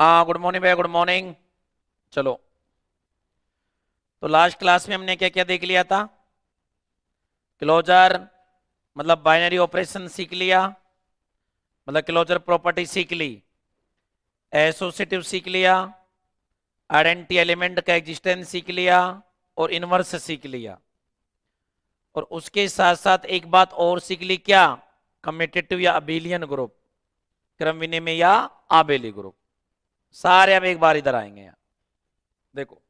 हाँ, good morning भैया, good morning. चलो, तो लास्ट क्लास में हमने क्या क्या देख लिया था? क्लोजर मतलब बाइनरी ऑपरेशन सीख लिया, मतलब क्लोजर प्रॉपर्टी सीख ली, एसोसिएटिव सीख लिया, आइडेंटिटी एलिमेंट का एग्जिस्टेंस सीख लिया और इनवर्स सीख लिया। और उसके साथ साथ एक बात और सीख ली, क्या? कम्यूटेटिव या अबेलियन ग्रुप, क्रम विनिमय या आबेली ग्रुप। सारे अब एक बार इधर आएंगे यहाँ, देखो।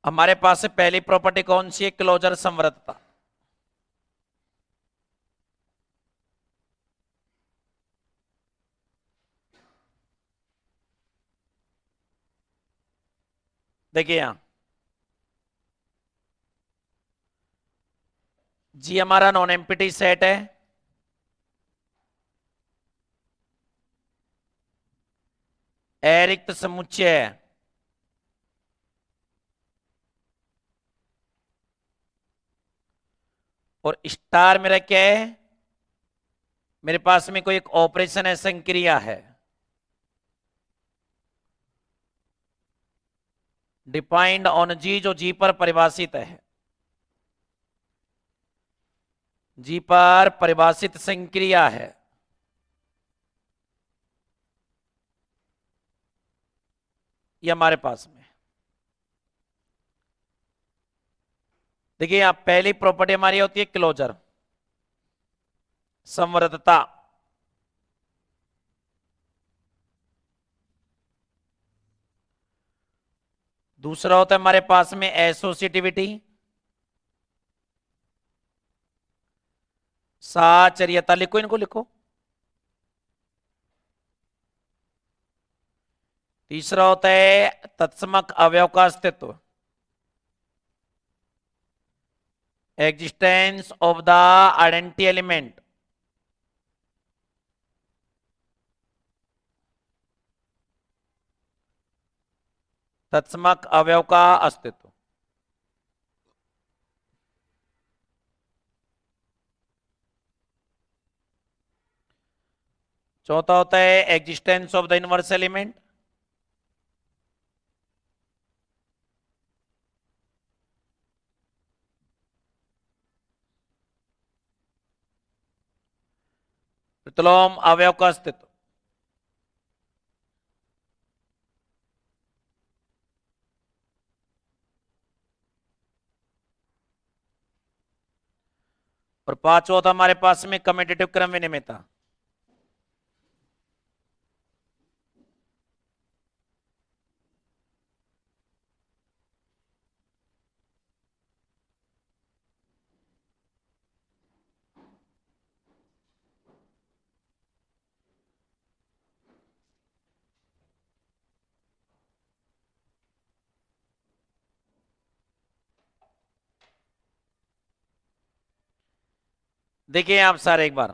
हमारे पास से पहली प्रॉपर्टी कौन सी है? क्लोजर संवृतता। देखिए यहां जी हमारा नॉन एम्पिटी सेट है। ए रिक्त समुच्चय है। और स्टार मेरा क्या है? मेरे पास में कोई एक ऑपरेशन है, संक्रिया है, डिफाइंड ऑन जी, जो जी पर परिभाषित है। जी पर परिभाषित संक्रिया है। ये हमारे पास में, देखिए यहां पहली प्रॉपर्टी हमारी होती है क्लोजर, संवृतता। दूसरा होता है हमारे पास में एसोसिएटिविटी, साचर्यता। लिखो, इनको लिखो। तीसरा होता है तत्समक अवयव का अस्तित्व, existence of the identity element. तत्समक अवयव का अस्तित्व। चौथा होता है existence of the inverse element. प्रतिलोम अवयव का अस्तित्व। और पांचवा होता हमारे पास में कम्यूटेटिव क्रम विनिमयता। देखिए आप सारे एक बार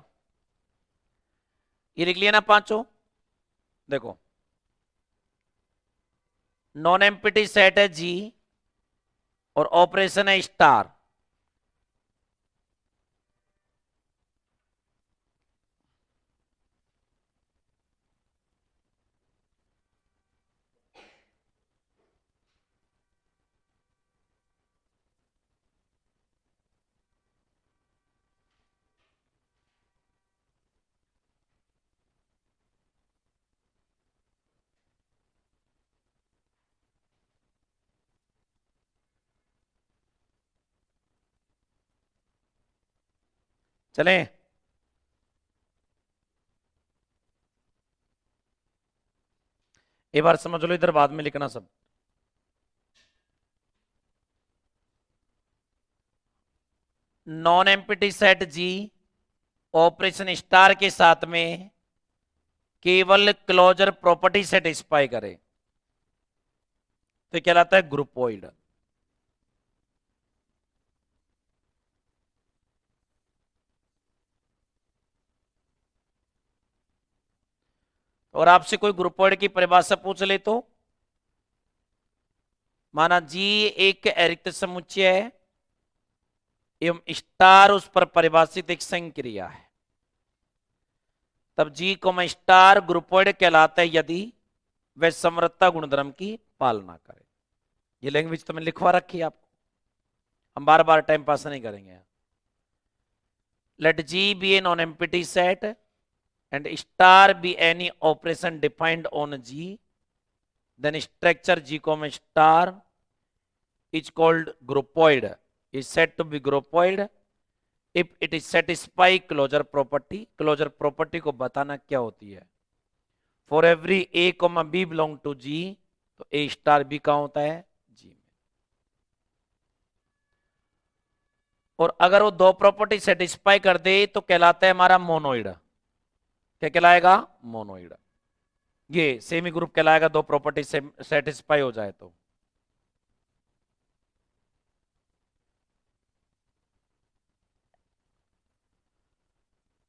ये लिख लिया ना पांचों। देखो, नॉन एम्पिटी सेट है जी और ऑपरेशन है स्टार। चलें? एक बार समझ लो, इधर बाद में लिखना सब। नॉन एम्पिटी सेट जी ऑपरेशन स्टार के साथ में केवल क्लोजर प्रॉपर्टी सेटिस्फाई करे तो कहलाता है ग्रुपोइड। और आपसे कोई ग्रुपोइड की परिभाषा पूछ ले तो, माना जी एक रिक्त समुच्चय है एवं स्टार उस पर परिभाषित एक संक्रिया है, तब जी कोमा स्टार ग्रुपोइड कहलाता है यदि वह समृद्धता गुणधर्म की पालना करे। ये लैंग्वेज तो मैंने लिखवा रखी है आपको, हम बार बार टाइम पास नहीं करेंगे। Let G be a non empty set and star be any operation defined on G, then structure G comma star is called groupoid, is said to be groupoid if it is satisfy closure property। closure property को बताना क्या होती है। for every a comma b belong to G, तो a star b कहाँ होता है, G में। और अगर वो दो प्रॉपर्टी सेटिस्फाई कर दे तो कहलाता है हमारा मोनोइड। क्या कहलाएगा, मोनोइड। ये सेमी ग्रुप कहलाएगा दो प्रॉपर्टी सेटिस्फाई हो जाए तो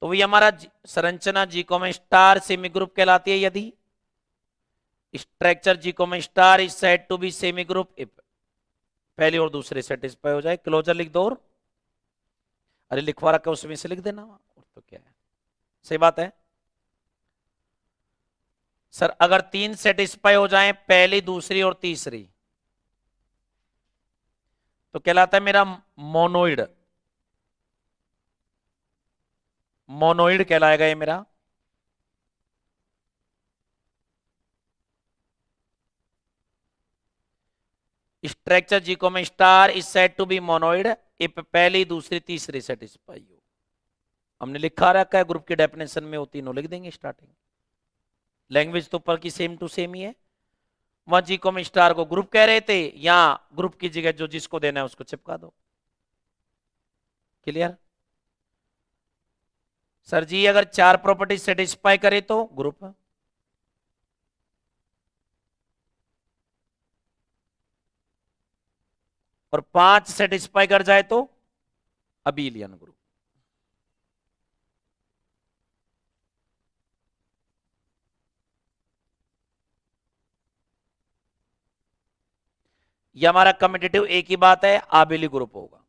वही हमारा संरचना जी को में स्टार सेमी ग्रुप कहलाती है यदि स्ट्रक्चर जी को में star is said to be semi group if पहले और दूसरे सेटिस्फाई हो जाए। क्लोजर लिख दो, और अरे लिखवा रखा उसमें से लिख देना, और तो क्या है, सही बात है सर। अगर तीन सेटिस्फाई हो जाए, पहली दूसरी और तीसरी, तो कहलाता है मेरा मोनोइड। मोनोइड कहलाएगा ये मेरा। स्ट्रक्चर जी को में star is said to be monoid if पहली दूसरी तीसरी सेटिस्फाई हो। हमने लिखा रखा है ग्रुप की डेफिनेशन में, वो तीनों लिख देंगे स्टार्टिंग। लैंग्वेज तो ऊपर की सेम टू सेम ही है। वहां जी को में स्टार को ग्रुप कह रहे थे, यहां ग्रुप की जगह जो जिसको देना है उसको चिपका दो। क्लियर सर जी। अगर चार प्रॉपर्टी सेटिस्फाई करे तो ग्रुप, और पांच सेटिस्फाई कर जाए तो अबीलियन ग्रुप। ये हमारा कम्पिटेटिव एक ही बात है, आबिली ग्रुप होगा।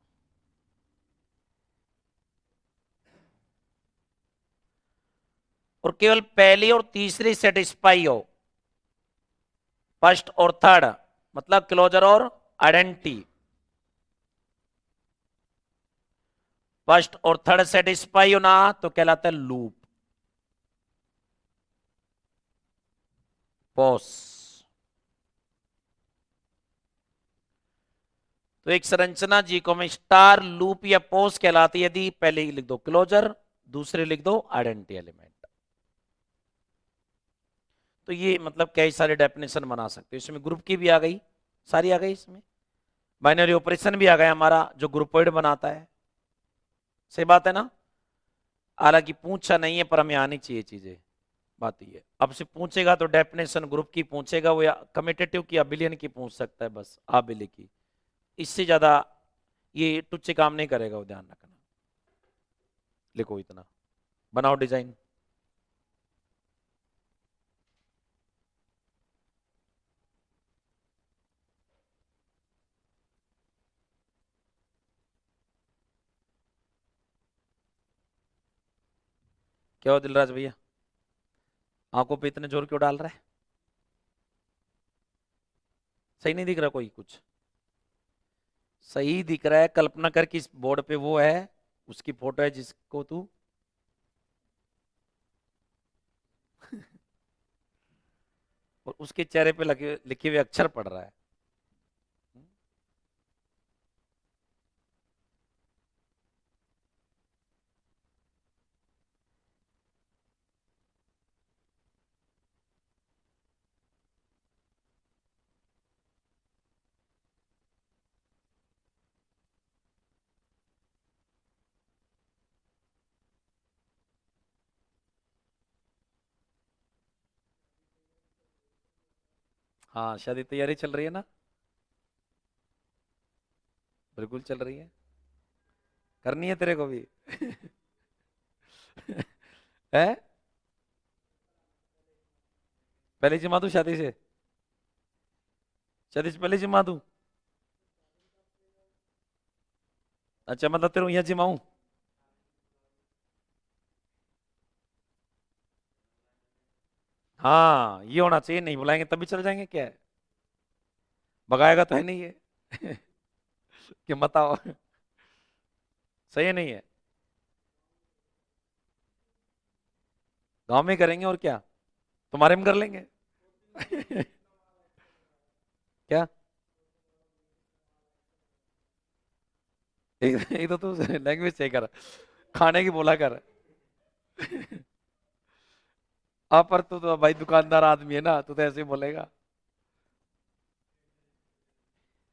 और केवल पहली और तीसरी सेटिस्फाई हो, फर्स्ट और थर्ड, मतलब क्लोजर और आइडेंटिटी, फर्स्ट और थर्ड सेटिस्फाई हो ना तो कहलाता है लूप, पॉस। तो एक संरचना जी को में स्टार लूप या पोस्ट कहलाती है यदि पहले लिख दो क्लोजर, दूसरे लिख दो आइडेंटिटी एलिमेंट। तो ये मतलब कई सारे डेफिनेशन बना सकते हो। इसमें ग्रुप की भी आ गई, सारी आ गई इसमें। बाइनरी ऑपरेशन भी आ गया हमारा जो ग्रुपोइड बनाता है। सही बात है ना। हालांकि पूछा नहीं है पर हमें आनी चाहिए चीजें, बात ये अब से पूछेगा तो डेफिनेशन ग्रुप की पूछेगा, वो या कमिटेटिव की अबिलियन की पूछ सकता है, बस आबिली की। इससे ज्यादा ये टुच्चे काम नहीं करेगा, वो ध्यान रखना। लिखो इतना, बनाओ डिजाइन। क्या हो दिलराज भैया, आंखों पे इतने जोर क्यों डाल रहा है? सही नहीं दिख रहा कोई कुछ? सही दिख रहा है। कल्पना कर कि इस बोर्ड पे वो है, उसकी फोटो है जिसको तू और उसके चेहरे पे लगे लिखे हुए अक्षर पढ़ रहा है। हाँ शादी तैयारी चल रही है ना, बिल्कुल चल रही है। करनी है तेरे को भी है? पहले जिमा दूं शादी से? शादी से पहले जिमा दूं? अच्छा मतलब तेरे को यहाँ जिमाऊं? हाँ ये होना चाहिए, नहीं बुलाएंगे तभी चल जाएंगे, क्या है, भगाएगा तो है नहीं ये। कि बताओ, सही है नहीं है? गांव में करेंगे और क्या, तुम्हारे में कर लेंगे। क्या, एक तो तू लैंग्वेज सही कर, खाने की बोला कर। अब पर तू तो भाई दुकानदार आदमी है ना, तू तो ऐसे ही बोलेगा।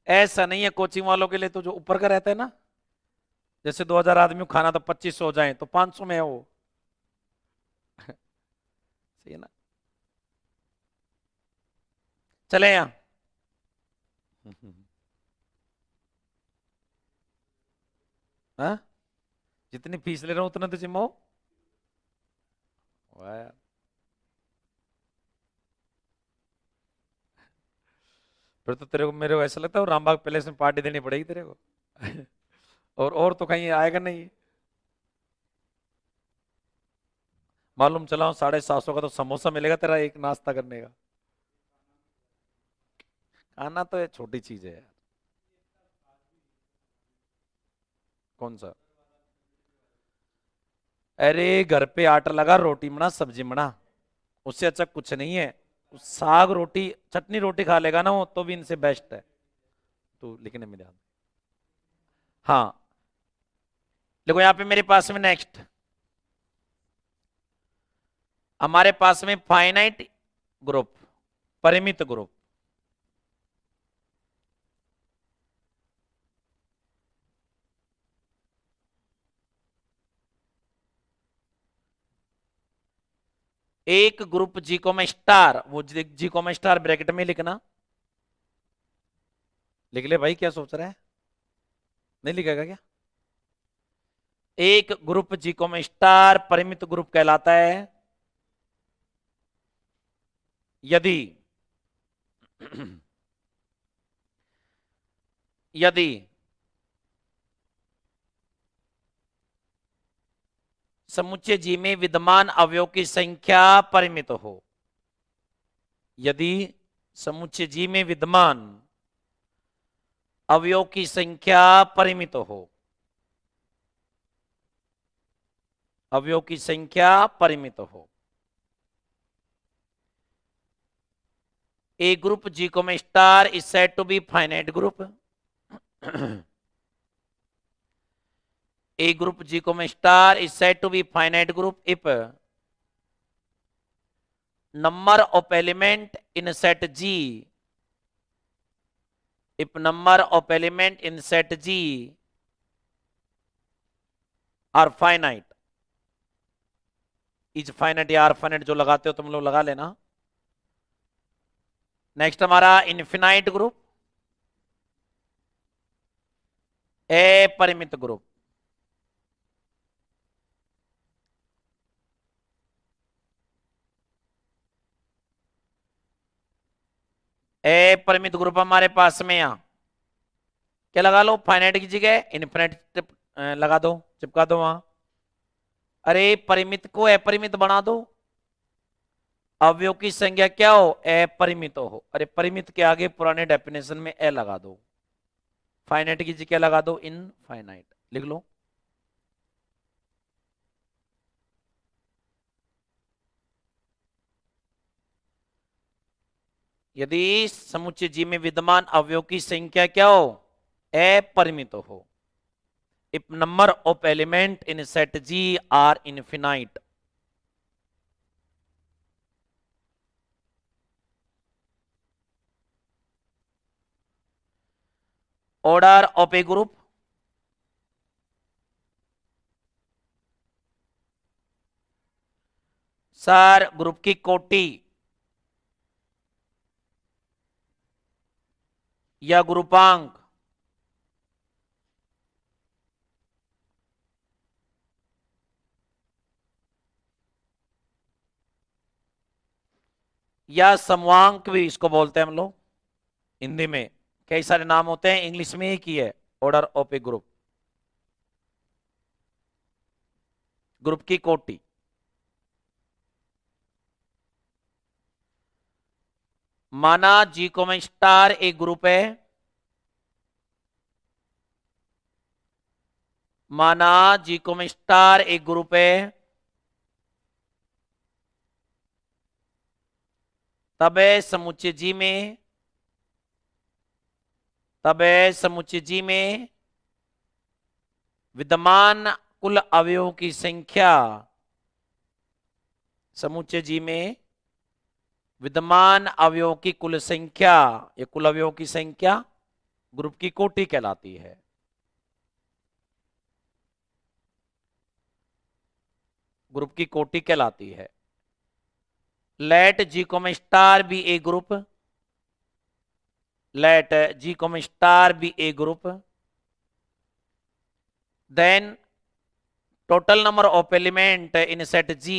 ऐसा नहीं है, कोचिंग वालों के लिए तो जो ऊपर का रहता है ना, जैसे 2000 आदमी को खाना तो 2500 हो जाए तो 500 में है वो। सही है ना? चले यहाँ। हाँ, जितनी फीस ले रहा हूँ उतना तो जिम्मा हो। वाह यार। फिर तो तेरे को, मेरे को ऐसा लगता है रामबाग पैलेस में पार्टी देनी पड़ेगी तेरे को। और तो कहीं आएगा नहीं। मालूम चला 750 का तो समोसा मिलेगा तेरा एक नाश्ता करने का। खाना तो ये छोटी चीज है यार। कौन सा? अरे घर पे आटा लगा, रोटी बना, सब्जी बना, उससे अच्छा कुछ नहीं है। साग रोटी चटनी रोटी खा लेगा ना वो तो भी इनसे बेस्ट है। तू लिखने में ध्यान। हाँ, देखो यहाँ पे मेरे पास में नेक्स्ट, हमारे पास में फाइनाइट ग्रुप, परिमित ग्रुप। एक ग्रुप जी को मैं स्टार, वो जी को मैं स्टार ब्रैकेट में लिखना। लिख ले भाई, क्या सोच रहा है, नहीं लिखेगा क्या? एक ग्रुप जी को मैं स्टार परिमित ग्रुप कहलाता है यदि यदि समुच्चय जी में विद्यमान अवयव की संख्या परिमित हो। यदि समुच्चय जी में विद्यमान अवयव की संख्या परिमित हो, अवयव की संख्या परिमित हो। ए ग्रुप जी को मैं star is said to be finite group. A group G comma star is said to be finite group if number of element in set G, if number of element in set G are finite, is finite या are finite जो लगाते हो तुम लोग लगा लेना। Next हमारा infinite group, अपरिमित ग्रुप। अपरिमित ग्रुप हमारे पास में यहां क्या लगा लो, फाइनाइट की जगह इनफिनाइट लगा दो, चिपका दो वहां। अरे परिमित को अपरिमित बना दो, अवयव की संख्या क्या हो, अपरिमित हो। अरे परिमित के आगे पुराने डेफिनेशन में ए लगा दो, फाइनाइट की जगह लगा दो इनफाइनाइट, लिख लो। यदि समुच्चय जी में विद्यमान अवयव की संख्या क्या हो, अपरिमित हो, if number of element in set G are infinite. Order of a group, sir group की कोटि या ग्रुपांक या समवांक भी इसको बोलते हैं हम लोग हिंदी में, कई सारे नाम होते हैं, इंग्लिश में एक ही है, order of a group, group की कोटि। माना जी कॉमा स्टार एक ग्रुप है, माना जी कॉमा स्टार एक ग्रुप है, तब समुच्चय जी में, तब समुच्चय जी में विद्यमान कुल अवयवों की संख्या, समुच्चय जी में विद्यमान अवयवों की कुल संख्या, या कुल अवयवों की संख्या ग्रुप की कोटि कहलाती है। ग्रुप की कोटि कहलाती है। Let G comma star be a group, let G comma star be a group, then total number of element in set G,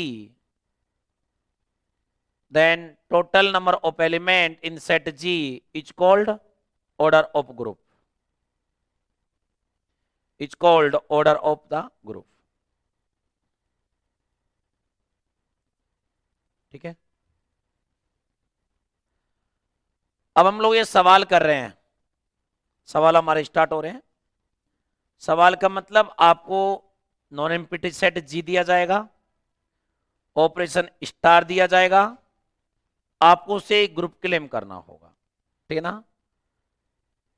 then total number of element in set G is called order of group, is called order of the group। ठीक है, अब हम लोग ये सवाल कर रहे हैं, सवाल हमारे स्टार्ट हो रहे हैं। सवाल का मतलब आपको नॉन एम्प्टी सेट जी दिया जाएगा, ऑपरेशन स्टार दिया जाएगा, आपको उसे ग्रुप क्लेम करना होगा। ठीक है ना,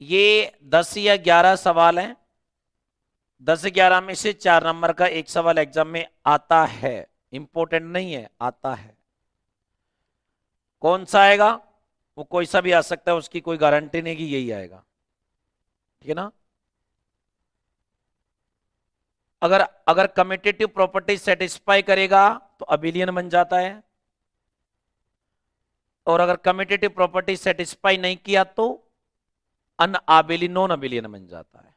ये 10 या 11 सवाल हैं, 10-11 में से 4 नंबर का एक सवाल एग्जाम में आता है, इंपॉर्टेंट नहीं है, आता है। कौन सा आएगा, वो कोई सा भी आ सकता है, उसकी कोई गारंटी नहीं कि यही आएगा। ठीक है ना, अगर अगर कम्यूटेटिव प्रॉपर्टी सेटिस्फाई करेगा तो अबिलियन बन जाता है, और अगर कम्यूटेटिव प्रॉपर्टी सेटिस्फाई नहीं किया तो अनआबिली नॉन अबिलियन बन जाता है।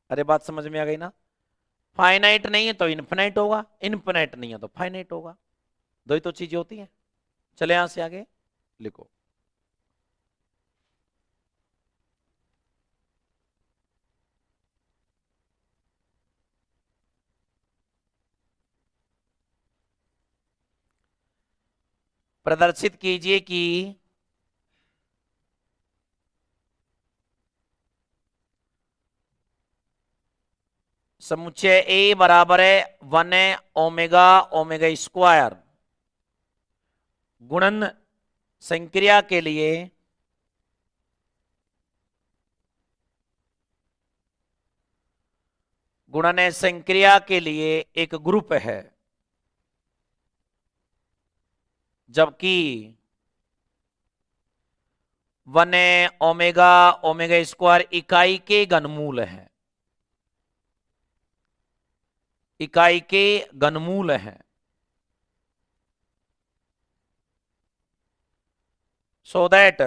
अरे बात समझ में आ गई ना, फाइनाइट नहीं है तो इन्फिनाइट होगा, इन्फिनाइट नहीं है तो फाइनाइट होगा, दो ही तो चीजें होती हैं। चले यहां से आगे लिखो, प्रदर्शित कीजिए कि समुच्चय ए बराबर है 1 ओमेगा ओमेगा स्क्वायर गुणन संक्रिया के लिए गुणन संक्रिया के लिए एक ग्रुप है, जबकि 1 ओमेगा ओमेगा स्क्वायर इकाई के घनमूल है, इकाई के घनमूल है। So that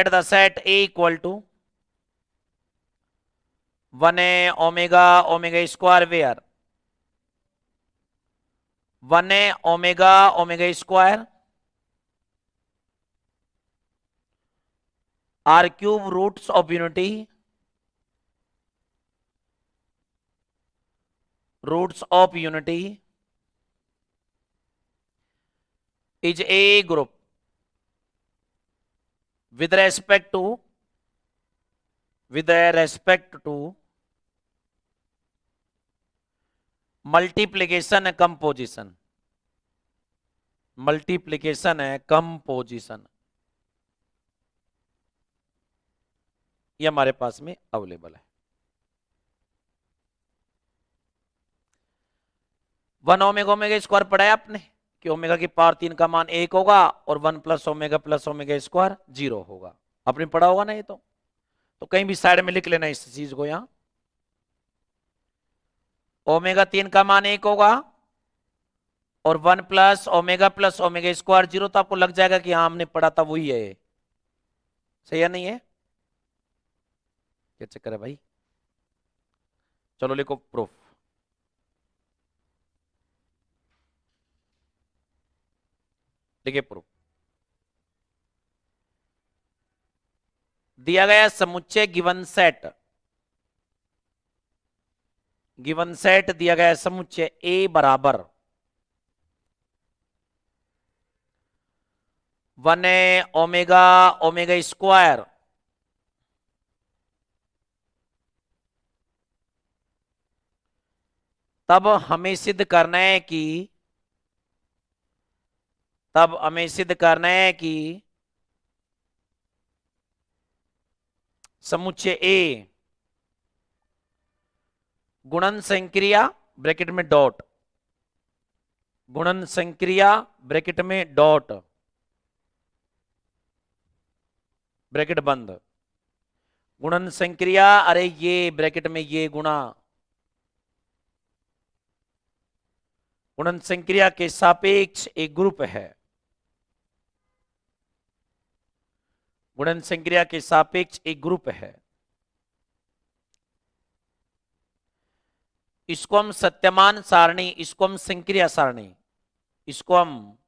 the set A equal to 1 omega omega square where 1 omega omega square are cube roots of unity, roots of unity is a group with respect to multiplication है composition, multiplication है composition, ये हमारे पास में available है। 1 omega omega square पढ़ा है आपने कि ओमेगा की पावर 3 का मान 1 होगा और 1 प्लस ओमेगा स्क्वायर 0 होगा, आपने पढ़ा होगा ना ये तो कहीं भी साइड में लिख लेना इस चीज को, यहां ओमेगा 3 का मान 1 होगा और 1 प्लस ओमेगा स्क्वायर 0, तो आपको लग जाएगा कि हाँ हमने पढ़ा था वही है, सही है नहीं है, क्या चक्कर है भाई। चलो लिखो प्रूफ, लिखिए प्रूफ। दिया गया समुच्चय गिवन सेट गिवन सेट दिया गया समुच्चय ए बराबर 1 ओमेगा ओमेगा स्क्वायर तब हमें सिद्ध करना है कि समुच्चय ए गुणन संक्रिया ब्रैकेट में डॉट, गुणन संक्रिया ब्रैकेट में डॉट, ब्रैकेट बंद, गुणन संक्रिया, अरे ये ब्रैकेट में ये गुणा, गुणन संक्रिया के सापेक्ष एक ग्रुप है, गुणन संक्रिया के सापेक्ष एक ग्रुप है। इसको हम सत्यमान सारणी, इसको हम संक्रिया सारणी, इसको हम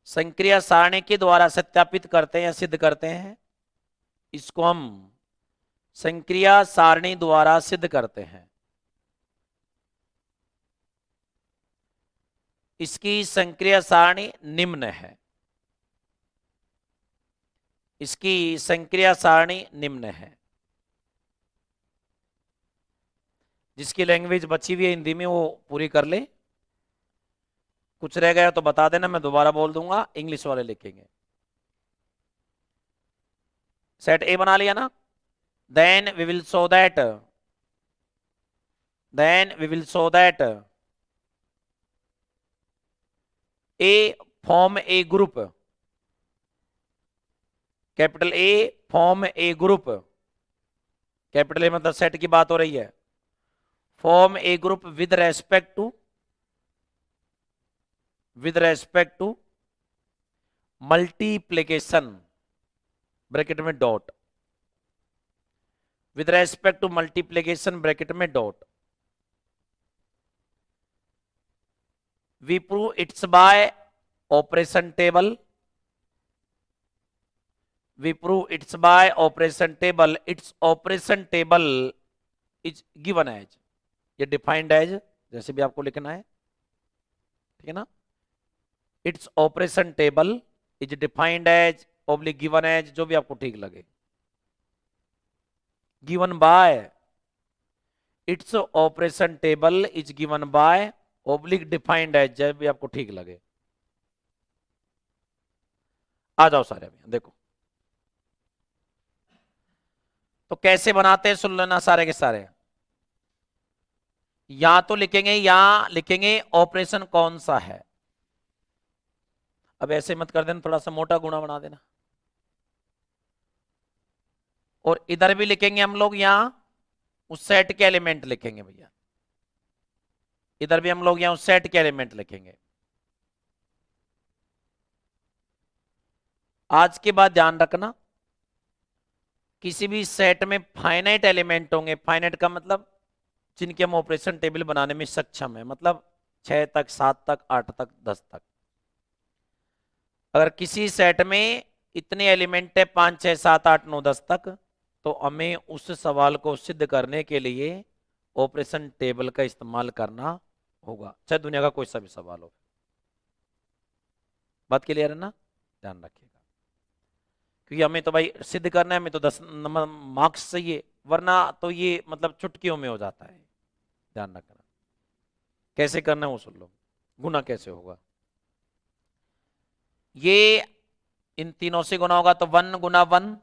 संक्रिया सारणी के द्वारा सत्यापित करते हैं या सिद्ध करते हैं। इसको हम संक्रिया सारणी द्वारा सिद्ध करते हैं। इसकी संक्रिया सारणी निम्न है, इसकी संक्रिया सारणी निम्न है। जिसकी लैंग्वेज बची हुई है हिंदी में वो पूरी कर ले, कुछ रह गया तो बता देना, मैं दोबारा बोल दूंगा, इंग्लिश वाले लिखेंगे। सेट ए बना लिया ना, then we will show that A form a group, capital A form a group, capital A मतलब सेट की बात हो रही है, form a group with respect to multiplication bracket में dot, with respect to multiplication bracket में dot, we prove it's by operation table, we prove it's by operation table, it's operation table is given as, ये defined as जैसे भी आपको लिखना है, ठीक है ना। Its operation table is defined as oblique given as, जो भी आपको ठीक लगे, given by, its operation table is given by oblique defined as, जब भी आपको ठीक लगे। आ जाओ सारे अभी देखो तो कैसे बनाते हैं, सुन लेना सारे के सारे। या तो लिखेंगे ऑपरेशन कौन सा है, अब ऐसे मत कर देना, थोड़ा सा मोटा गुणा बना देना। और इधर भी लिखेंगे हम लोग यहां उस सेट के एलिमेंट लिखेंगे भैया, इधर भी हम लोग यहां उस सेट के एलिमेंट लिखेंगे। आज के बाद ध्यान रखना, किसी भी सेट में फाइनाइट एलिमेंट होंगे, फाइनाइट का मतलब जिनके हम ऑपरेशन टेबल बनाने में सक्षम है, मतलब 6 तक, 7 तक, 8 तक, 10 तक। अगर किसी सेट में इतने एलिमेंट है 5, 6, 7, 8, 9, 10 तक, तो हमें उस सवाल को सिद्ध करने के लिए ऑपरेशन टेबल का इस्तेमाल करना होगा, चाहे दुनिया का कोई सा भी सवाल हो। बात क्लियर है ना, ध्यान रखिएगा, क्योंकि हमें तो भाई सिद्ध करना है, हमें तो 10 नंबर मार्क्स चाहिए, वरना तो ये मतलब चुटकियों में हो जाता है। ध्यान रखना कैसे करना है वो सुन लो, गुना कैसे होगा। ये इन तीनों से गुना होगा तो 1 गुना 1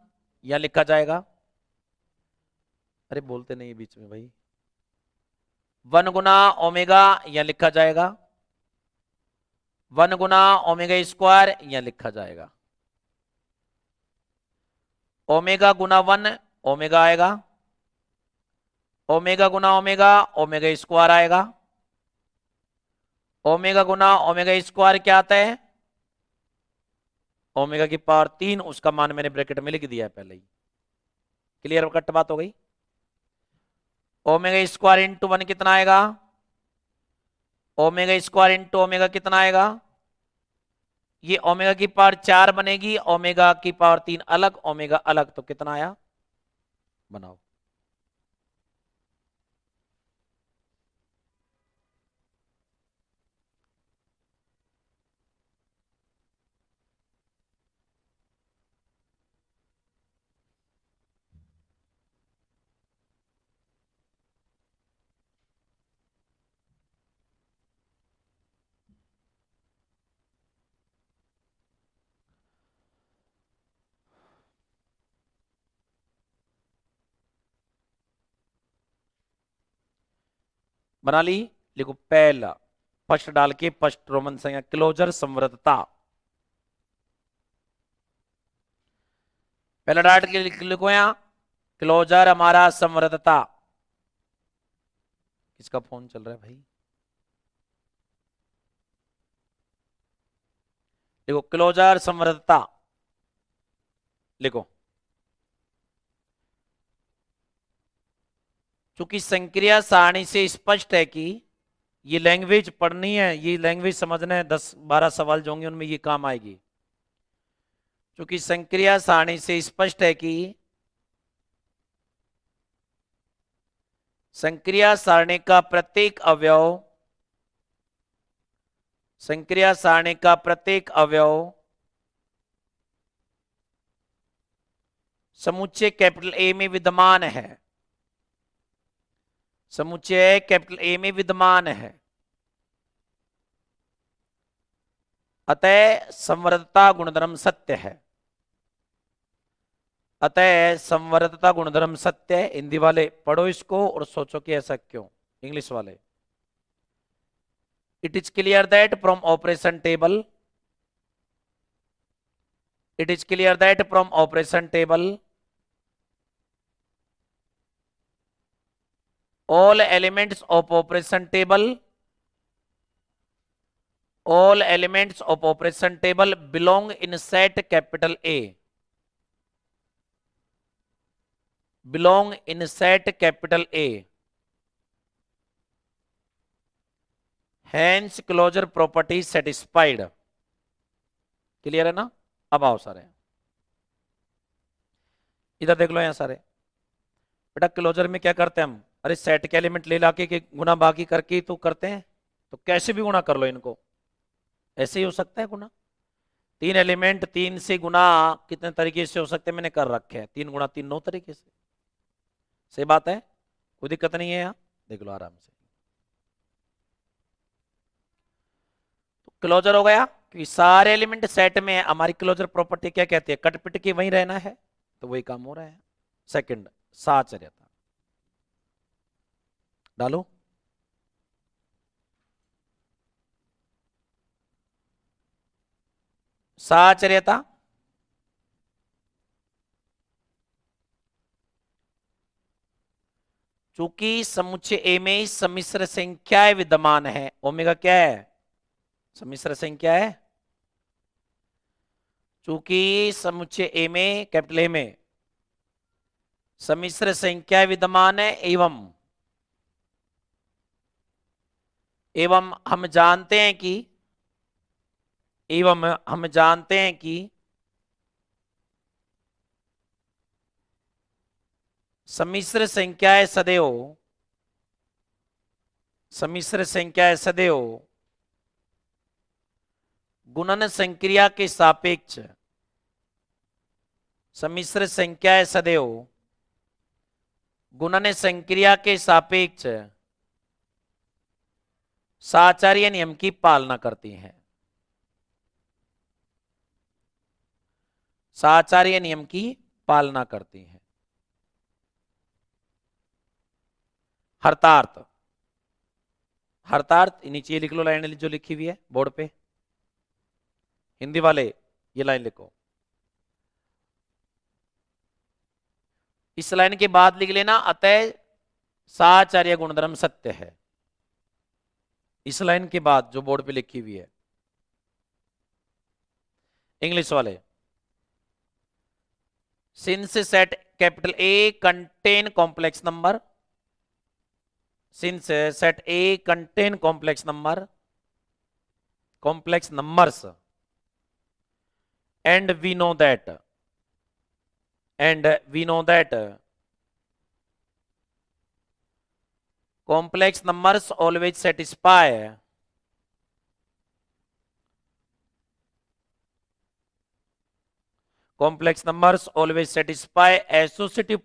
यहां लिखा जाएगा, अरे बोलते नहीं बीच में भाई, 1 गुना ओमेगा यहां लिखा जाएगा, 1 गुना ओमेगा स्क्वायर यहां लिखा जाएगा, ओमेगा गुना 1 ओमेगा आएगा, ओमेगा गुना ओमेगा ओमेगा स्क्वायर आएगा, ओमेगा गुना ओमेगा स्क्वायर क्या आता है, ओमेगा की पावर 3, उसका मान मैंने ब्रैकेट में लिख दिया है पहले ही, क्लियर कट बात हो गई। ओमेगा स्क्वायर इंटू 1 कितना आएगा, ओमेगा स्क्वायर इंटू ओमेगा कितना आएगा, ये ओमेगा की पावर 4 बनेगी, ओमेगा की पावर 3 अलग, ओमेगा अलग, तो कितना आया बनाओ। बना ली, लिखो पहला, फर्स्ट डाल के फर्स्ट रोमन संज्ञा क्लोजर संवृतता। पहला डाट के लिखो यहां क्लोजर हमारा संवृतता। किसका फोन चल रहा है भाई? लिखो क्लोजर संवृतता, लिखो। चूंकि संक्रिया सारणी से स्पष्ट है कि ये लैंग्वेज पढ़नी है, ये लैंग्वेज समझना है, 10-12 सवाल जो होंगे उनमें ये काम आएगी। चूंकि संक्रिया सारणी से स्पष्ट है कि संक्रिया सारणी का प्रत्येक अवयव, संक्रिया सारणी का प्रत्येक अवयव समुच्चय कैपिटल ए में विद्यमान है, समुच्चय कैपिटल ए में विद्यमान है, अतः संवृतता गुणधर्म सत्य है। अतः संवृतता गुणधर्म सत्य है। हिंदी वाले पढ़ो इसको और सोचो कि ऐसा क्यों। इंग्लिश वाले, it is clear that from operation table, it is clear that from operation table all elements of operation table, all elements of operation table belong in set capital A, belong in set capital A, hence closure property satisfied। Clear है ना? अब आओ सारे इधर देख लो, यहां सारे बेटा क्लोजर में क्या करते हैं हम? अरे सेट के एलिमेंट ले लाके के गुना बाकी करके तो करते हैं, तो कैसे भी गुना कर लो इनको, ऐसे ही हो सकता है गुना। 3 एलिमेंट 3 से गुना कितने तरीके से हो सकते हैं मैंने कर रखे हैं, 3 गुणा 3 9 तरीके से। सही बात है, कोई दिक्कत नहीं है, यहां देख लो आराम से। तो क्लोजर हो गया कि सारे एलिमेंट सेट में है। हमारी क्लोजर प्रॉपर्टी क्या कहती है? कट पिट के वहीं रहना है, तो वही काम हो रहा है। सेकंड साचर्यता डालो, साचर्यता चूंकि समुच्चय ए में सम्मिश्र संख्याएं विद्यमान है, ओमेगा क्या है? सम्मिश्र संख्या है। चूंकि समुच्चय ए में कैपिटल ए में सम्मिश्र संख्या विद्यमान है एवं हम जानते हैं कि सम्मिश्र संख्याएं सदैव गुणन संक्रिया के सापेक्ष, सम्मिश्र संख्याएं सदैव गुणन संक्रिया के सापेक्ष साचार्य नियम की पालना करती हैं। साचार्य नियम की पालना करती हैं। हर्तार्थ, हर्तार्थ नीचे लिख लो, लाइन जो लिखी हुई है बोर्ड पे। हिंदी वाले ये लाइन लिखो, इस लाइन के बाद लिख लेना अतः साचार्य गुणधर्म सत्य है। इस लाइन के बाद जो बोर्ड पे लिखी हुई है। इंग्लिश वाले, since set capital A contain complex number, since set A contain complex numbers and we know that complex numbers always satisfy associative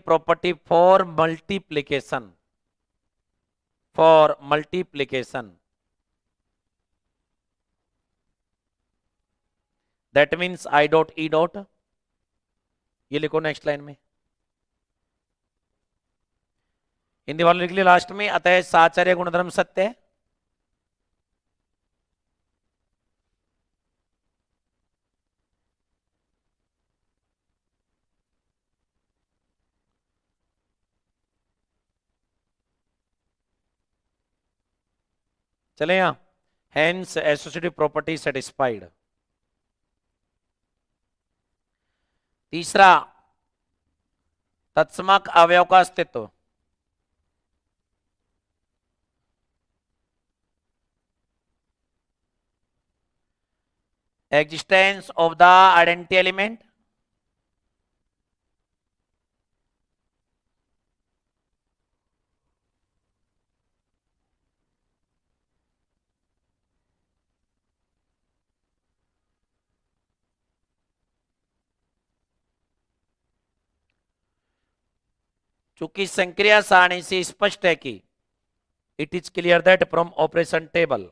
property for multiplication, that means I dot E dot ये लिखो next line में, हिंदी वालों लिख लिया last में, अतः साचार्य गुणधर्म सत्य है। चले यहां, हेंस एसोसिएटिव प्रॉपर्टी सेटिस्फाइड। तीसरा, तत्समक अवयव का अस्तित्व। Existence of the identity element. चूंकि संक्रिया सारणी से स्पष्ट है कि it is clear that from operation table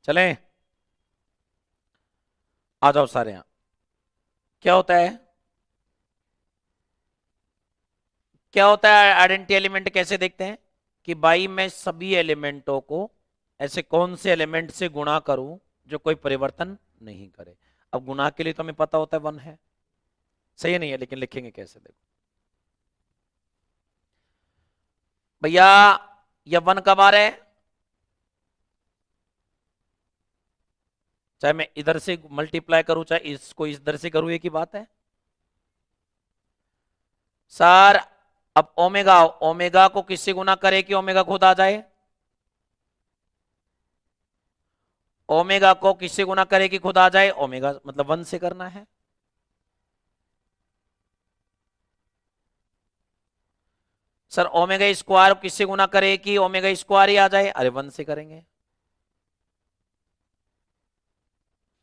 चलें, आ जाओ सारे यहां। क्या होता है, क्या होता है आइडेंटिटी एलिमेंट कैसे देखते हैं कि भाई मैं सभी एलिमेंटों को ऐसे कौन से एलिमेंट से गुणा करूं जो कोई परिवर्तन नहीं करे। अब गुणा के लिए तो हमें पता होता है वन है, सही नहीं है, लेकिन लिखेंगे कैसे, देखो भैया, यह वन कब आ रहा है, चाहे मैं इधर से मल्टीप्लाई करूं चाहे इसको इधर से करूं, एक ही बात है सर। अब ओमेगा, ओमेगा को किससे गुना करे कि ओमेगा खुद आ जाए, ओमेगा को किससे गुना करे कि खुद आ जाए, ओमेगा मतलब वन से करना है। सर ओमेगा स्क्वायर किससे गुना करे कि ओमेगा स्क्वायर ही आ जाए, अरे वन से करेंगे।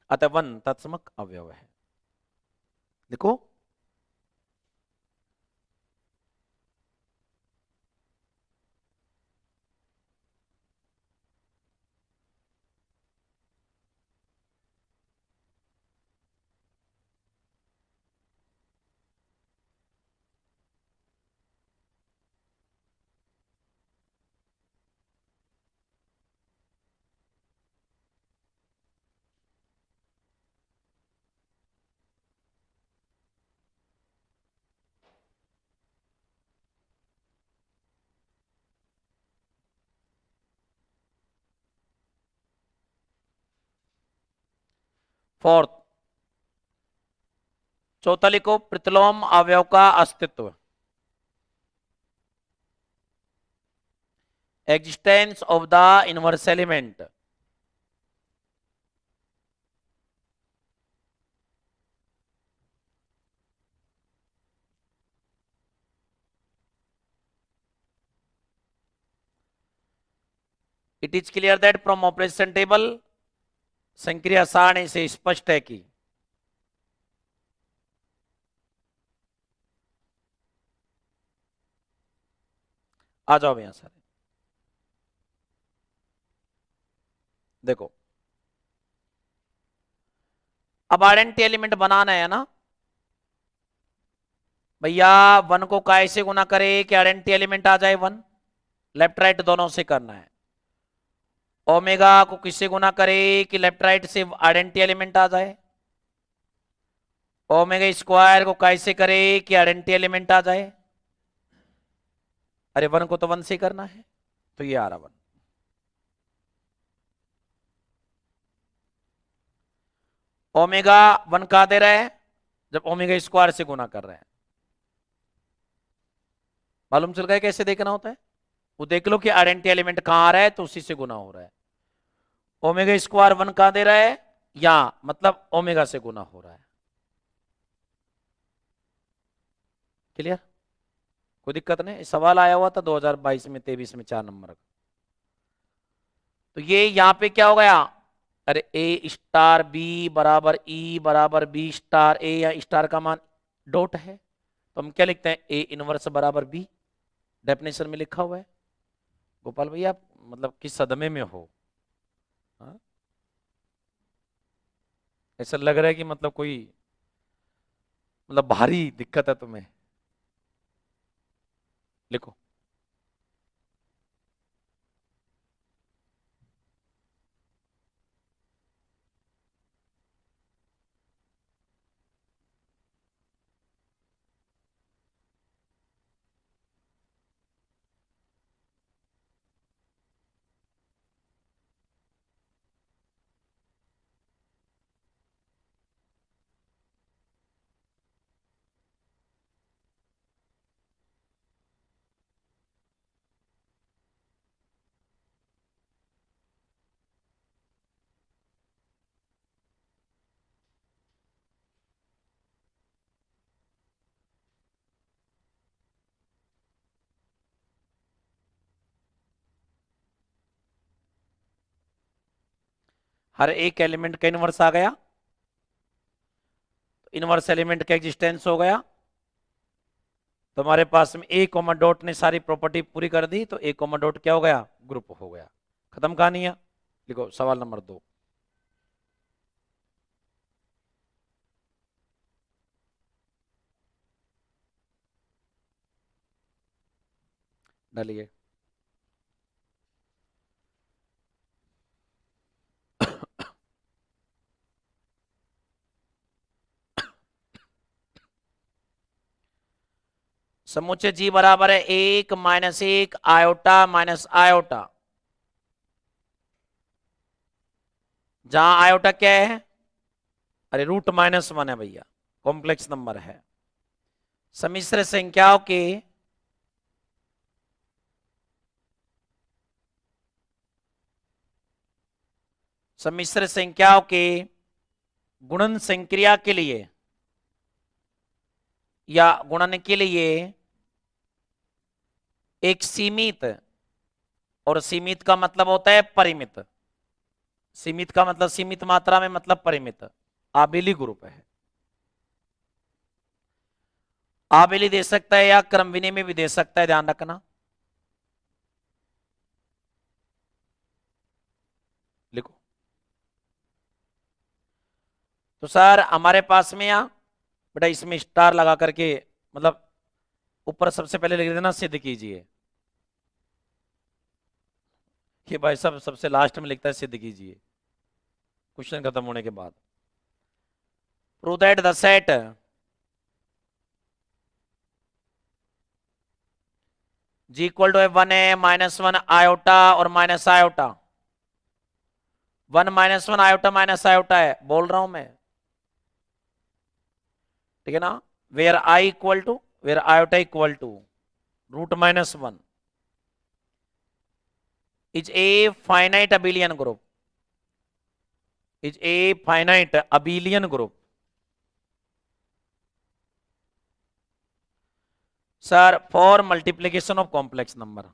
अतः वन तत्समक अवयव है। देखो फोर्थ, चौथा लिखो प्रतिलोम अवयव का अस्तित्व। Existence of the inverse element. It is clear that from operation table, संक्रिया सारणी से स्पष्ट है कि आ जाओ भैया सर, देखो अब आइडेंटिटी एलिमेंट बनाना है ना भैया, वन को काय से गुना करे कि आइडेंटिटी एलिमेंट आ जाए वन, लेफ्ट राइट दोनों से करना है। ओमेगा को किससे गुना करे कि लेफ्ट राइट से आइडेंटिटी एलिमेंट आ जाए, ओमेगा स्क्वायर को काय से करे कि आइडेंटिटी एलिमेंट आ जाए, अरे वन को तो वन से करना है, तो ये आ रहा वन। ओमेगा वन कहा दे रहा है, जब ओमेगा स्क्वायर से गुना कर रहे हैं। मालूम चल गया कैसे देखना होता है, वो देख लो कि आइडेंटिटी एलिमेंट कहां आ रहा है तो उसी से गुना हो रहा है। ओमेगा स्क्वायर वन कहां दे रहा है, या मतलब ओमेगा से गुना हो रहा है। क्लियर, कोई दिक्कत नहीं, सवाल आया हुआ था 2022 में 23 में 4 नंबर का। तो ये यहां पे क्या हो गया, अरे ए स्टार बी बराबर ई बराबर बी स्टार ए, या स्टार का मान डॉट है, तो हम क्या लिखते हैं, ए इनवर्स बराबर बी, डेफिनेशन में लिखा हुआ है। गोपाल भैया आप मतलब किस सदमे में हो? हाँ? ऐसा लग रहा है कि मतलब कोई मतलब भारी दिक्कत है तुम्हें। लिखो। हर एक एलिमेंट का इनवर्स आ गया, इनवर्स एलिमेंट का एग्जिस्टेंस हो गया। तो हमारे पास में ए कॉमा डॉट ने सारी प्रॉपर्टी पूरी कर दी, तो ए कॉमा डॉट क्या हो गया, ग्रुप हो गया। खत्म कहानी है। लिखो सवाल नंबर 2। डालिए। समुच्चय जी बराबर है 1 - 1 आयोटा माइनस आयोटा। जहां आयोटा क्या है, अरे √-1 है भैया, कॉम्प्लेक्स नंबर है। सम्मिश्र संख्याओं के सम्मिश्र संख्याओं के गुणन संक्रिया के लिए या गुणन के लिए एक सीमित, और सीमित का मतलब होता है परिमित, सीमित का मतलब सीमित मात्रा में मतलब परिमित, आबेली ग्रुप है। आबेली दे सकता है या क्रम विनिमय भी दे सकता है, ध्यान रखना। लिखो। तो सर हमारे पास में यहाँ बेटा इसमें स्टार लगा करके मतलब ऊपर सबसे पहले लिख देना सिद्ध कीजिए। ये भाई सब सबसे लास्ट में लिखता है सिद्ध कीजिए, क्वेश्चन खत्म होने के बाद। Prove that the set G equal to 1 - 1 iota और minus iota, 1 - 1 iota minus iota है, बोल रहा हूं मैं, ठीक है ना। Where I equal to, where iota equal to √-1 is a finite abelian group, is a finite abelian group। sir for multiplication of complex number,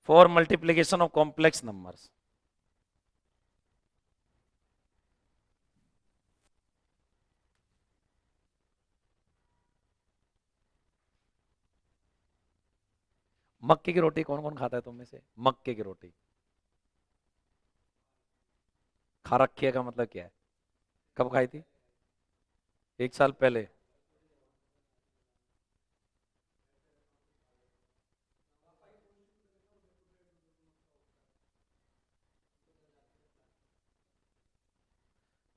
for multiplication of complex numbers। मक्के की रोटी कौन कौन खाता है तुम में से, मक्के की रोटी खा रखी है का मतलब क्या है, कब खाई थी, 1 साल पहले।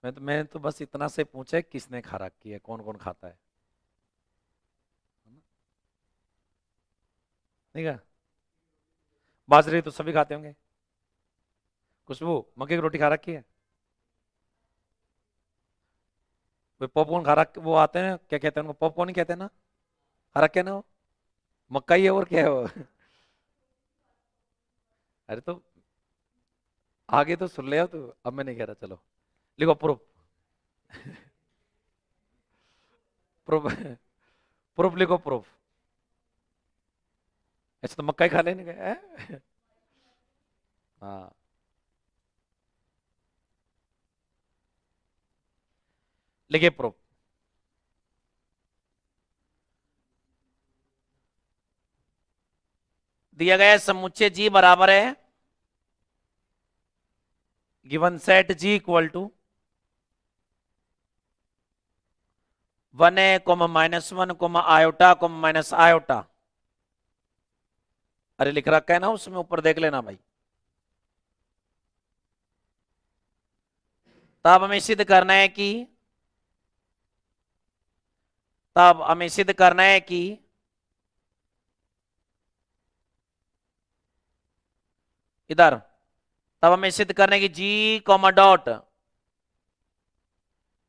मैं तो बस इतना से पूछा किसने खा रखी है, कौन कौन खाता है, ठीक है। बाजरे तो सभी खाते होंगे। खुशबू मक्के की रोटी खा रखी है, वो पॉपकॉर्न खा रख, वो आते हैं क्या कहते हैं उनको, पॉपकॉर्न ही कहते हैं ना, खा रखे ना वो, मक्का ही है और क्या है वो। अरे तो आगे तो सुन ले, तो अब मैं नहीं कह रहा, चलो। लिखो प्रूफ। प्रूफ। प्रूफ लिखो प्रूफ। ऐसे तो मक्का ही खा लेने गए हैं? हाँ, लिखिए प्रूफ। दिया गया समुच्चय जी बराबर है, given set G equal to 1 है comma -1 comma iota comma minus iota. अरे लिख रखा है ना उसमें, ऊपर देख लेना भाई। तब हमें सिद्ध करना है कि तब हमें सिद्ध करना है कि इधर तब हमें सिद्ध करना है कि जी कॉमा डॉट,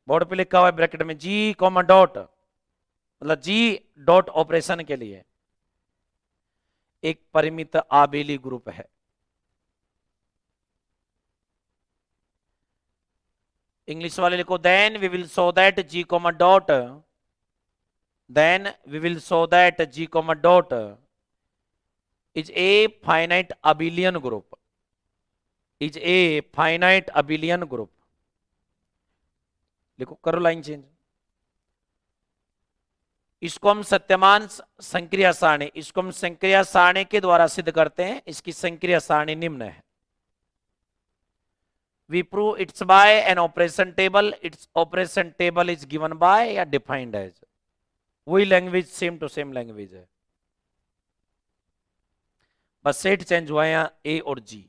बोर्ड पे लिखा हुआ है ब्रैकेट में जी कॉमा डॉट, मतलब जी डॉट ऑपरेशन के लिए एक परिमित आबेली ग्रुप है। इंग्लिश वाले लिखो then we will show that G comma dot, then we will show that G comma dot is a finite abelian group, is a finite abelian group. लिखो, करो लाइन चेंज। इसको हम सत्यमान संक्रिया सारणी, इसको हम संक्रिया सारणी के द्वारा सिद्ध करते हैं। इसकी संक्रिया सारणी निम्न है। We prove it's by an operation table. Its operation table is given by या defined as, वही language same to same language है, बस सेट चेंज हुआ है यहाँ ए और जी।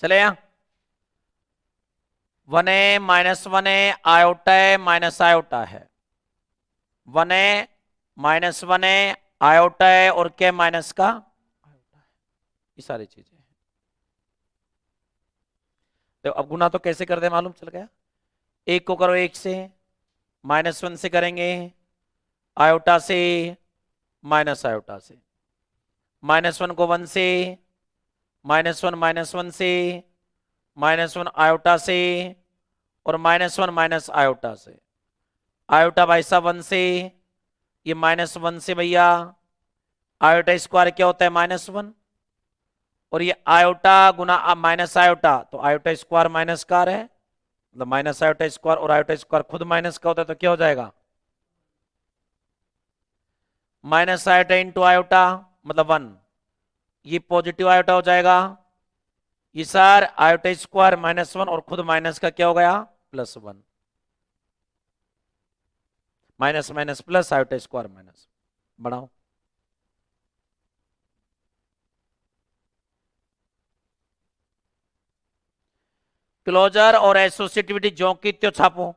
चले यहाँ 1 है -1 है आयोटा है माइनस आयोटा है, 1 है -1 है आयोटा है और क्या माइनस का आयोटा है, ये सारी चीजें। तो अब गुना तो कैसे कर दे मालूम चल गया। एक को करो एक से, -1 से करेंगे, आयोटा से, माइनस आयोटा से, -1 को 1 से, -1 से, -1 आयोटा से और -1 माइनस आयोटा से। आयोटा भाई साहब 1 से, ये -1 से भैया, आयोटा स्क्वायर क्या होता है -1, और ये आयोटा गुना माइनस आयोटा, तो आयोटा स्क्वायर माइनस कार है, मतलब माइनस आयोटा स्क्वायर, और आयोटा स्क्वायर खुद माइनस का होता है, तो क्या हो जाएगा माइनस आयोटा इंटू आयोटा, मतलब 1, ये पॉजिटिव आयोटा हो जाएगा, ये सर आयोटा स्क्वायर -1 और खुद माइनस का क्या हो गया +1, minus minus plus iota square minus, बढ़ाओ। क्लोजर और एसोसिएटिविटी ज्यों की त्यों छापो,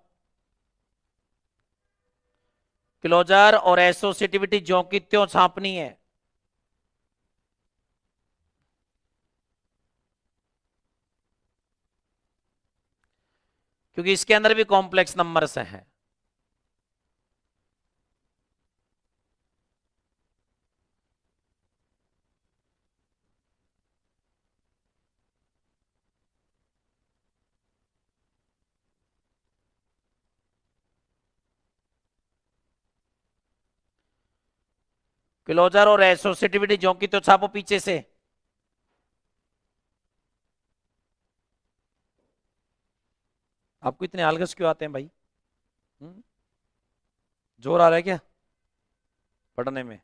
क्लोजर और एसोसिएटिविटी ज्यों की त्यों छापनी है। क्योंकि इसके अंदर भी कॉम्प्लेक्स नंबर्स हैं। क्लोजर और एसोसिएटिविटी ज्यों की त्यों छापो पीछे से। आपको इतने आलगस क्यों आते हैं भाई? हम्म? जोर आ रहा है क्या पढ़ने में?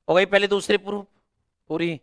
हो गई पहली दूसरी प्रूफ पूरी।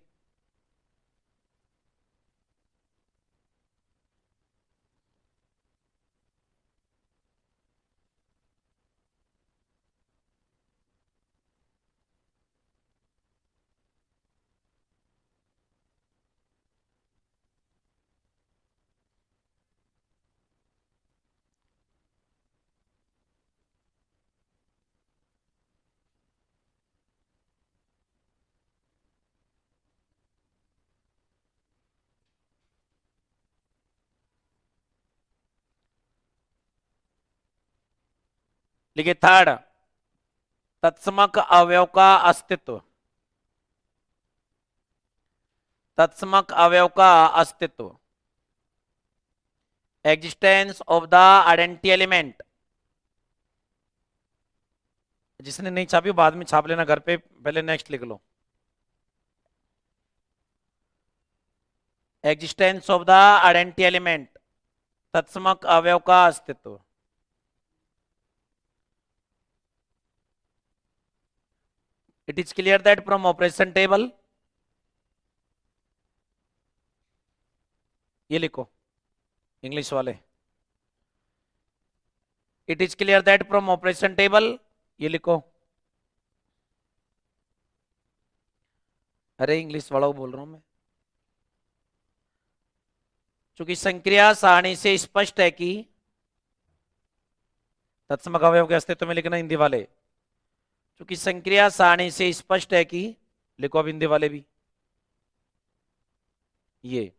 लिखिए थर्ड, तत्समक अवयव का अस्तित्व। तत्समक अवयव का अस्तित्व, existence of the identity element. जिसने नहीं छापी बाद में छाप लेना घर पे, पहले नेक्स्ट लिख लो। Existence of the identity element, तत्समक अवयव का अस्तित्व। It is clear that from operation table, ये लिखो इंग्लिश वाले, it is clear that from operation table, ये लिखो। अरे इंग्लिश वाला बोल रहा हूं मैं। चूंकि संक्रिया सारणी से स्पष्ट है कि, तत्समक अवयव के अस्तित्व में लिखना हिंदी वाले, चूंकि संक्रिया सारणी से स्पष्ट है कि, लिखो अब हिंदी वाले भी ये।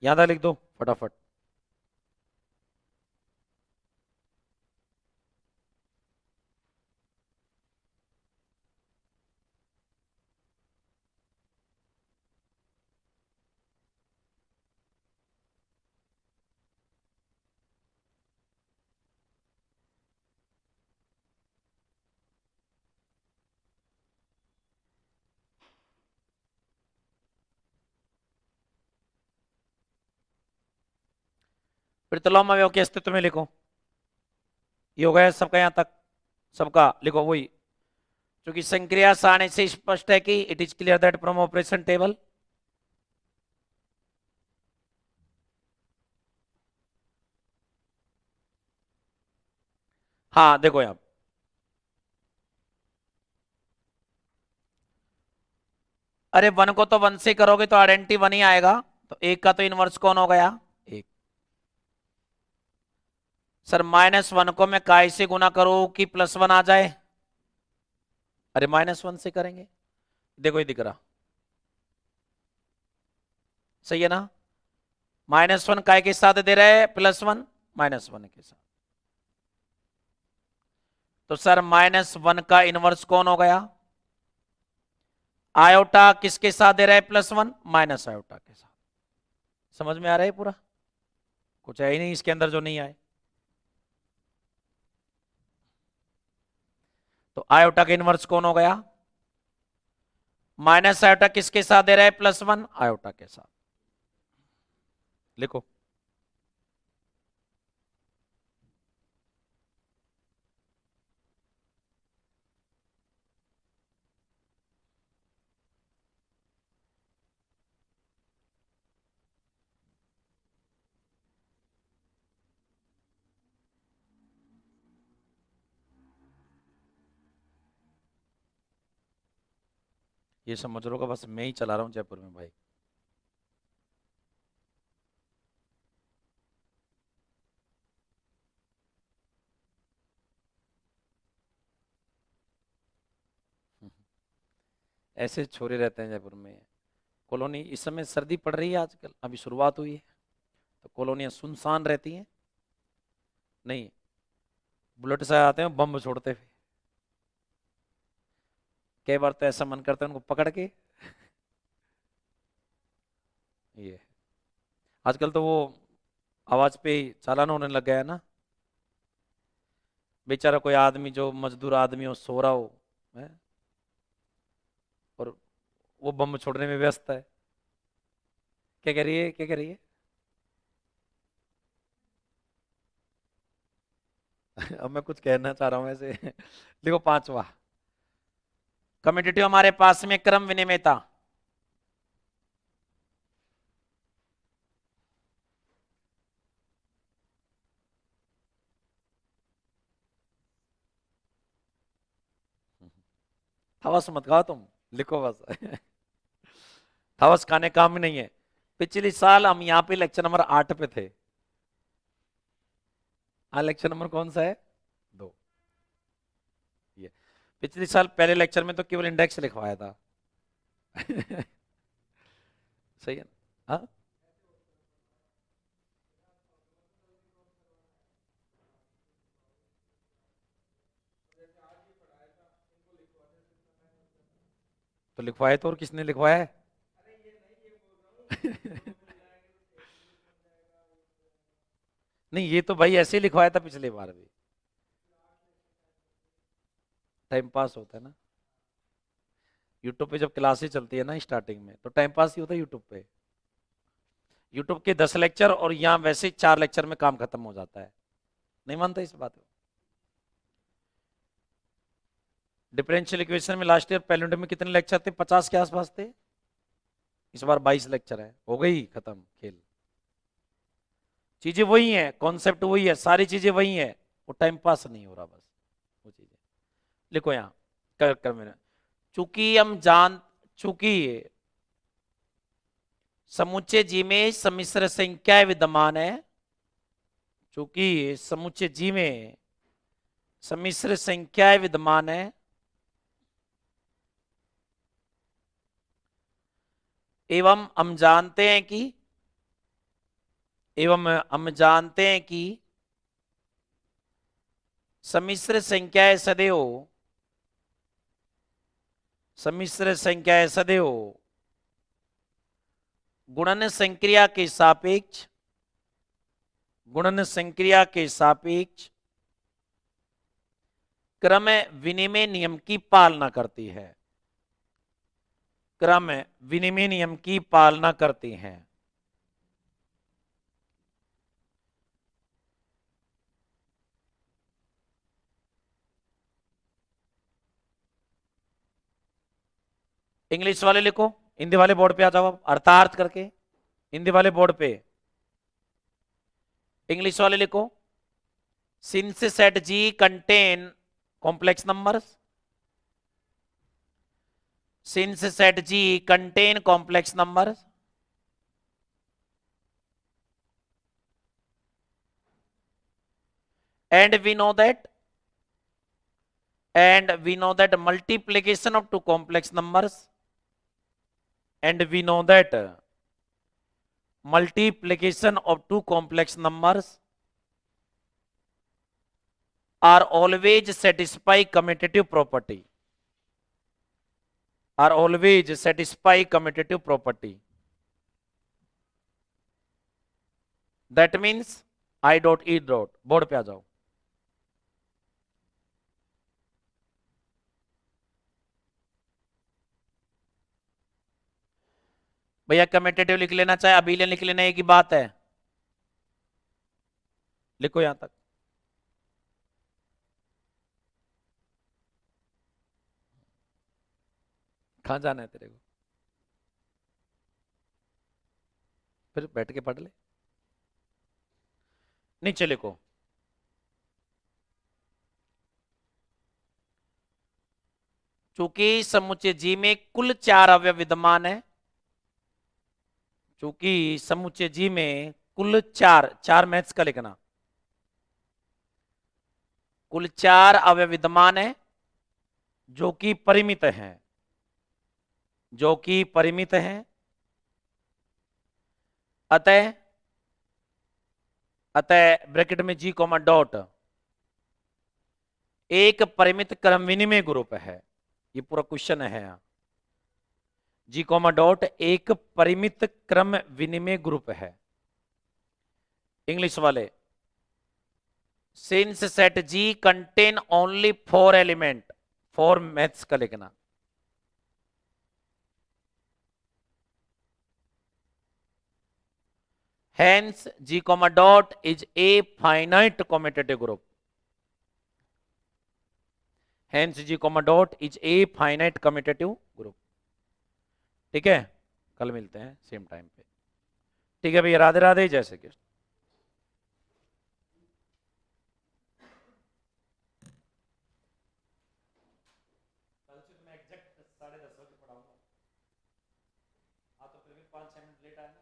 याद है लिख दो फटाफट। प्रतिलोम अवयव के अस्तित्व में लिखो, ये हो गया सबका यहां तक, सबका लिखो वही। क्योंकि संक्रिया सारणी से स्पष्ट है कि, it is clear that from operation table. हाँ देखो यहां, अरे वन को तो वन से करोगे तो आइडेंटिटी वन ही आएगा, तो एक का तो इनवर्स कौन हो गया, एक। सर माइनस वन को मैं काय से गुना करूं कि प्लस वन आ जाए, अरे माइनस वन से करेंगे, देखो ये दिख रहा, सही है ना। माइनस वन काय के साथ दे रहा है, प्लस वन माइनस वन के साथ। तो सर माइनस वन का इनवर्स कौन हो गया, आयोटा किसके साथ दे रहा है, प्लस वन माइनस आयोटा के साथ। समझ में आ रहा है पूरा, कुछ है ही नहीं इसके अंदर जो नहीं आए। तो आयोटा का इनवर्स कौन हो गया, माइनस आयोटा किसके साथ दे रहा है, प्लस वन आयोटा के साथ। लिखो ये समझ लो का बस मैं ही चला रहा हूं जयपुर में भाई। ऐसे छोरे रहते हैं जयपुर में। कॉलोनी इस समय सर्दी पड़ रही है आजकल, अभी शुरुआत हुई है, तो कॉलोनियां सुनसान रहती हैं। नहीं, बुलेट से आते हैं बम छोड़ते हुए। कई बार तो ऐसा मन करता है उनको पकड़ के, ये आजकल तो वो आवाज पे ही चालान होने लग गया है ना। बेचारा कोई आदमी जो मजदूर आदमी हो, सो रहा हो है, और वो बम छोड़ने में व्यस्त है। क्या कह रही है, क्या कह रही है? अब मैं कुछ कहना चाह रहा हूं ऐसे। देखो पांचवा, कम्यूटेटिव हमारे पास में क्रम विनिमेयता। हवस मत खाओ तुम, लिखो बस। हवस खाने काम ही नहीं है। पिछले साल हम यहाँ पे लेक्चर नंबर 8 पे थे। हाँ, लेक्चर नंबर कौन सा है? 2। ये पिछले साल पहले लेक्चर में तो केवल इंडेक्स लिखवाया था। सही है ना? हाँ, तो लिखवाया तो, और किसने लिखवाया है? नहीं, ये तो भाई ऐसे ही लिखवाया था पिछली बार भी। टाइम पास होता है ना। यूट्यूब पे जब क्लासेस चलती है ना स्टार्टिंग में, तो टाइम पास ही होता है यूट्यूब पे। यूट्यूब के 10 लेक्चर और यहाँ वैसे 4 लेक्चर में काम खत्म हो जाता है। नहीं मानता इस बात को? डिफरेंशियल इक्वेशन में लास्ट ईयर पहले में कितने लेक्चर थे? 50 के आसपास थे। इस बार 22 लेक्चर है, हो गई खत्म खेल। चीजें वही हैं, कॉन्सेप्ट वही है, सारी चीजें वही है, वो टाइम पास नहीं हो रहा बस, वो चीजें। लिखो यहाँ, कर कर मेरा। चूंकि हम जान, चूंकि समुच्चय जी में सम्मिश्र संख्याएं विद्यमान है, चूंकि समुच्चय जी में सम्मिश्र संख्याएं विद्यमान है, एवं हम जानते हैं कि, एवं हम जानते हैं कि सम्मिश्र संख्याएं सदैव, सम्मिश्र संख्याएं सदैव गुणन संक्रिया के सापेक्ष, गुणन संक्रिया के सापेक्ष क्रम विनिमय नियम की पालना करती है, क्रम विनिमय नियम की पालना करती हैं। इंग्लिश वाले लिखो, हिंदी वाले बोर्ड पे आ जाओ, अर्थार्थ करके हिंदी वाले बोर्ड पे। इंग्लिश वाले लिखो, since set G contain complex numbers, since set G contain complex numbers and we know that, and we know that multiplication of two complex numbers, and we know that multiplication of two complex numbers are always satisfy commutative property, are always satisfy commutative property. That means I dot E dot, board पे आ जाओ। भैया commutative लिख लेना, चाहे अभी लिख लेना, एक ही बात है। लिखो यहां तक। कहां जाना है तेरे को? फिर बैठ के पढ़ ले। नीचे लिखो, चूंकि समुच्चय जी में कुल 4 अवयव विद्यमान है, चूंकि समुच्चय जी में कुल 4, 4 मैथ्स का लिखना, कुल 4 अवयव विद्यमान है जो कि परिमित हैं, जो कि परिमित हैं, अतः अतः ब्रैकेट में जी कॉमा डॉट एक परिमित क्रम विनिमय ग्रुप है, ये पूरा क्वेश्चन है यहाँ। जी कॉमा डॉट एक परिमित क्रम विनिमय ग्रुप है। इंग्लिश वाले, since set G contain only 4 element, 4 maths का लिखना। Hence G comma dot is a finite commutative group. Hence G comma dot is a finite commutative group. ठीक है, कल मिलते हैं सेम टाइम पे। ठीक है भैया, राधे राधे, जय श्री कृष्ण। कल से मैं एग्जैक्ट 10:30 बजे पढ़ाऊंगा। हाँ तो फिर भी 5-6 मिनट लेट आए ना।